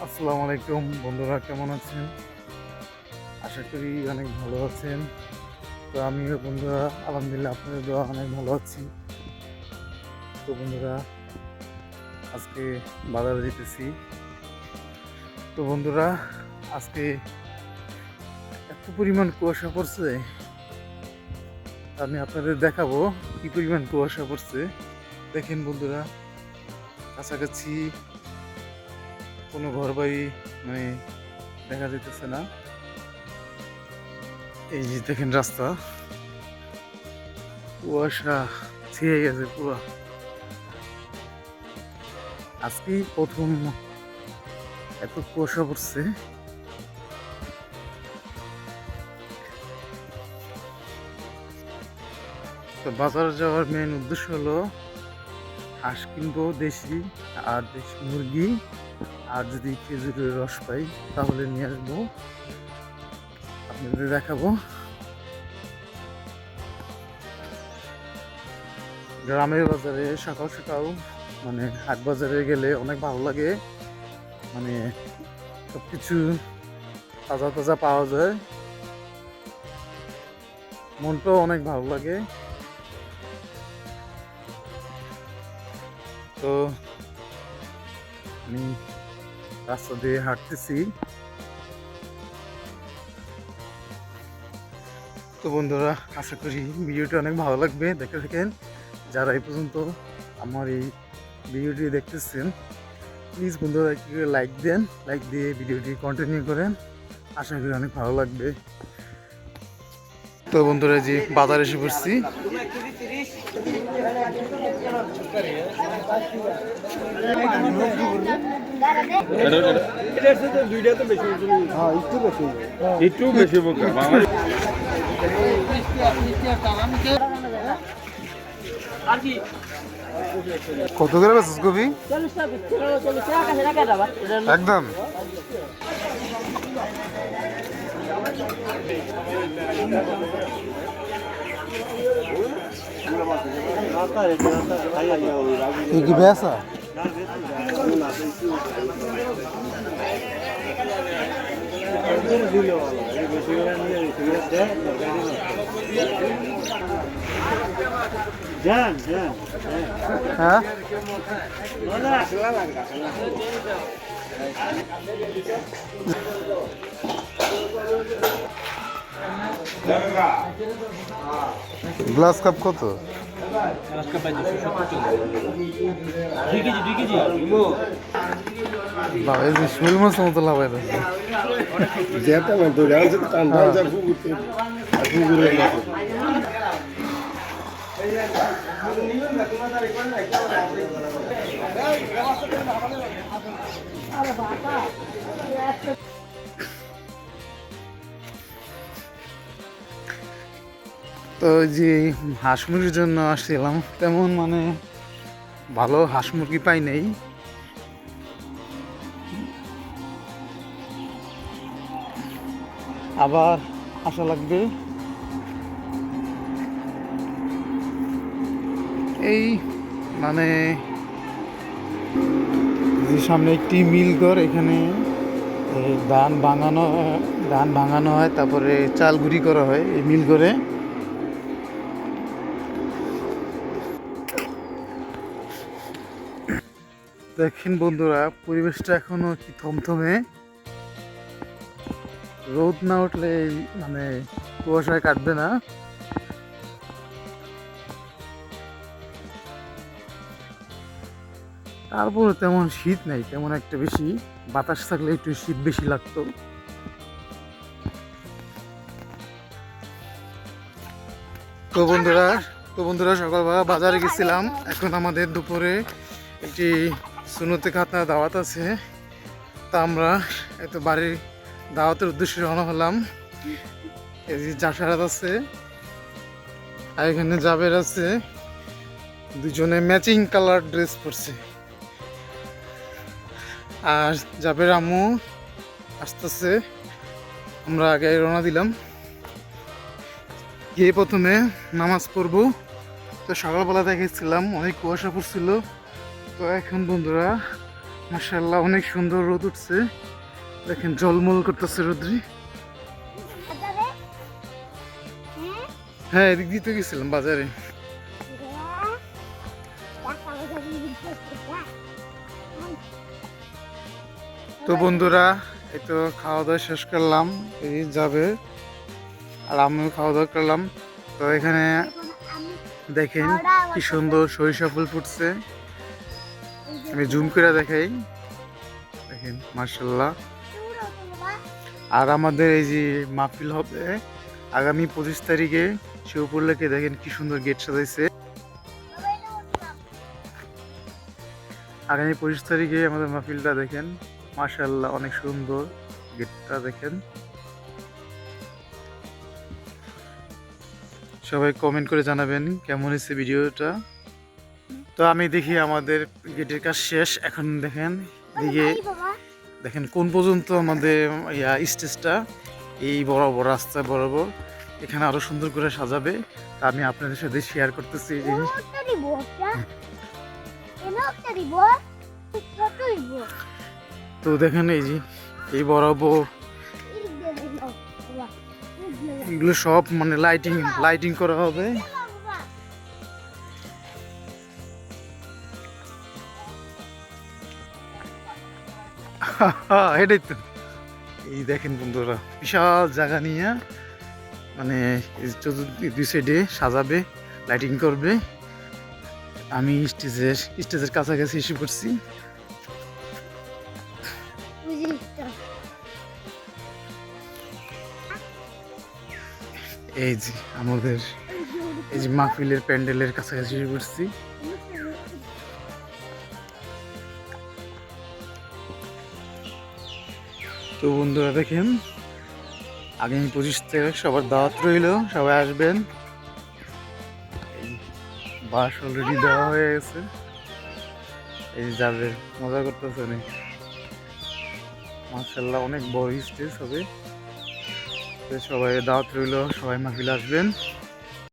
আসসালামু আলাইকুম বন্ধুরা, কেমন আছেন? আশা করি অনেক ভালো আছেন। তো আমিও বন্ধুরা আলহামদুলিল্লাহ আপনাদের দোয়া অনেক ভালো আছি। তো বন্ধুরা আজকে বাজারে যেতেছি। তো বন্ধুরা আজকে এত পরিমাণ কুয়াশা পড়ছে, আমি আপনাদের দেখাবো কি পরিমাণ কুয়াশা পড়ছে। দেখেন বন্ধুরা, কাছাকাছি কোনো ঘর বাড়ি মানে দেখা যেতেছে না। এই যে দেখেন রাস্তা, কুয়াশা ছেয়ে গেছে পুরো। আজকেই প্রথম এত কুয়াশা পড়ছে। তো বাজার যাওয়ার মেন উদ্দেশ্য হলো হাঁস কিনবো দেশি, আর দেশি মুরগি, আর যদি খেজুরের রস পাই তাহলে নিয়ে আসবো, আপনাদের দেখাবো। গ্রামের বাজারে সকাল সকাল মানে হাট বাজারে গেলে অনেক ভালো লাগে, মানে সবকিছু তাজা তাজা পাওয়া যায়, মনটাও অনেক ভালো লাগে। তো আমি রাস্তা দিয়ে হাঁটতেছি। তো বন্ধুরা আশা করি ভিডিওটি অনেক ভালো লাগবে, দেখে থাকেন। যারা এই পর্যন্ত আমার এই ভিডিওটি দেখতেছেন প্লিজ বন্ধুরা একটু লাইক দেন, লাইক দিয়ে ভিডিওটি কন্টিনিউ করেন, আশা করি অনেক ভালো লাগবে। তো বন্ধুরা যে বাজারে এসে পড়ছি। একটু বেশি কত করে বেচছিস কবি? একদম কি বেচা? হ্যাঁ গ্লাস কাপ কত? শোল মাছের মতো লাভাই তো যে হাঁস মুরগির জন্য আসছিলাম, তেমন মানে ভালো হাঁস মুরগি পাই নাই। আবার আশা লাগবে। এই মানে যে সামনে একটি মিল ঘর, এখানে ধান ভাঙানো হয়, তারপরে চাল গুঁড়ি করা হয় এই মিল ঘরে। দেখেন বন্ধুরা পরিবেশটা এখনো কি থমথমে, রোদ না উঠলে মানে কুয়াশায় কাটবে না। তারপরে তেমন শীত নাই, তেমন একটা বেশি, বাতাস থাকলে একটু শীত বেশি লাগতো। তো বন্ধুরা সকালবেলা বাজারে গেছিলাম, এখন আমাদের দুপুরে একটি সুন্নতে খাতনা দাওয়াত আছে। তা আমরা এত বাড়ির দাওয়াতের উদ্দেশ্যে রওনা হলাম। এই যে জাসারাত আছে আর এখানে জাবের আছে, দুজনে ম্যাচিং কালার ড্রেস পরছে। আর জাবের আম্মু আসতেছে, আমরা আগে রওনা দিলাম, গিয়ে প্রথমে নামাজ পড়বো। তো সকালবেলা দেখেছিলাম অনেক কুয়াশা পড়ছিল। তো এখন বন্ধুরা মাশাআল্লাহ অনেক সুন্দর রোদ উঠছে, দেখেন জলমল করতেছে রোদ্রি। হ্যাঁ এদিক দিয়ে তো গেছিলাম বাজারে। তো বন্ধুরা এই তো খাওয়া দাওয়া শেষ করলাম, এই যাবে আর আমিও খাওয়া দাওয়া করলাম। তো এখানে দেখেন কি সুন্দর সরিষা ফুল ফুটছে, আমি জুম করে দেখাই, দেখেন মাশাআল্লাহ। আর আমাদের এই যে মাহফিল হবে আগামী 25 তারিখে, সে উপলক্ষে দেখেন কি সুন্দর গেট সাজাইছে। আগামী 25 তারিখে আমাদের মাহফিলটা দেখেন মাশাআল্লাহ, অনেক সুন্দর গেটটা দেখেন। সবাই কমেন্ট করে জানাবেন কেমন হয়েছে ভিডিওটা। তো আমি দেখি আমাদের গেটের কাজ শেষ, এখন দেখেন এদিকে দেখেন কোন পর্যন্ত আমাদের স্টেজটা, এই বরাবর রাস্তা বরাবর, এখানে আরো সুন্দর করে সাজাবে। তা আমি আপনাদের সাথে শেয়ার করতেছি এই জিনিস। তো দেখেন এই যে এই বরাবর এগুলো সব মানে লাইটিং করা হবে। এটাই তো, এই দেখেন বন্ধুরা বিশাল জায়গা নিয়ে মানে দুই সাইডে সাজাবে, লাইটিং করবে। আমি স্টেজের কাছাকাছি এসে করছি। এই যে আমাদের এই যে মাহফিলের প্যান্ডেলের কাছাকাছি এসে করছি। তো বন্ধুরা দেখেন আগামী 25 তারিখ সবার দাওয়াত রইল, সবাই আসবেন। বাস অলরেডি দেওয়া হয়ে গেছে, এই যাবে মজা করতেছে অনেক। মাশাআল্লাহ অনেক বড় স্টেজ হবে, সবাই দাওয়াত রইল, সবাই মাহফিল আসবেন।